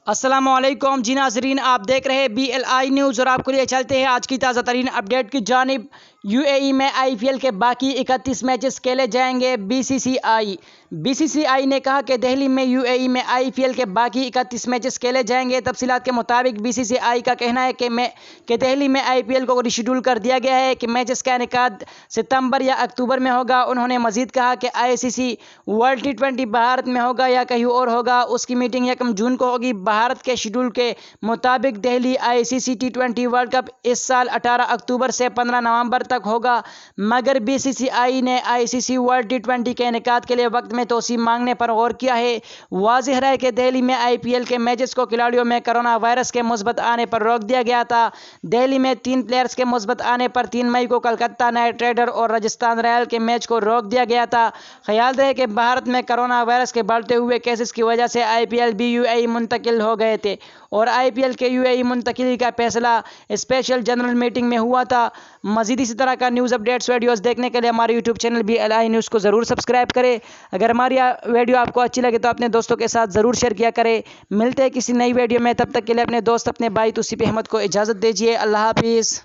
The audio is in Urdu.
السلام علیکم جی ناظرین، آپ دیکھ رہے ہیں BLI نیوز اور آپ کو لیے چلتے ہیں آج کی تازہ ترین اپڈیٹ کی جانب۔ UAE میں IPL کے باقی 31 میچز کھیلے جائیں گے۔ BCCI نے کہا کہ دہلی میں UAE میں IPL کے باقی 31 میچز کھیلے جائیں گے۔ تفصیلات کے مطابق BCCI کا کہنا ہے کہ دہلی میں IPL کو ری شیڈول کر دیا گیا ہے کہ میچز کا انعقاد ستمبر یا اکتوبر میں ہوگا۔ انہوں نے مزید کہا کہ ICC ورلڈ T20 بھارت میں ہوگا یا کہیں اور ہوگا، اس کی میٹنگ 1 جون کو ہوگی۔ بھارت کے شیڈول کے مطابق Delhi ICC T20 world cup اس سال 18 اکتوبر سے 15 نومبر تک ہوگا، مگر BCCI نے ICC ورلڈ T20 کے انعقاد کے لیے وقت میں توسیع مانگنے پر غور کیا ہے۔ واضح رہے کہ دہلی میں IPL کے میچز کو کھلاڑیوں میں کرونا وائرس کے مثبت آنے پر روک دیا گیا تھا۔ دہلی میں 3 پلیئرز کے مثبت آنے پر 3 مئی کو کلکتہ نائٹ رائڈر اور راجستھان رائل کے میچ کو روک دیا گیا تھا۔ خیال رہے کہ بھارت میں کرونا وائرس کے بڑھتے ہوئے کیسز کی وجہ سے IPL بھی UAE منتقل ہو گئے تھے اور IPL کے UAE منتقلی کا فیصلہ اسپیشل جنرل میٹنگ میں ہوا تھا۔ مزید اسی طرح کا نیوز اپڈیٹس ویڈیوز دیکھنے کے لیے ہمارے YouTube چینل BLI نیوز کو ضرور سبسکرائب کریں۔ اگر ہماری ویڈیو آپ کو اچھی لگے تو اپنے دوستوں کے ساتھ ضرور شیئر کیا کریں۔ ملتے ہیں کسی نئی ویڈیو میں، تب تک کے لیے اپنے دوست اپنے بھائی توصیف احمد کو اجازت دیجیے۔ اللہ حافظ۔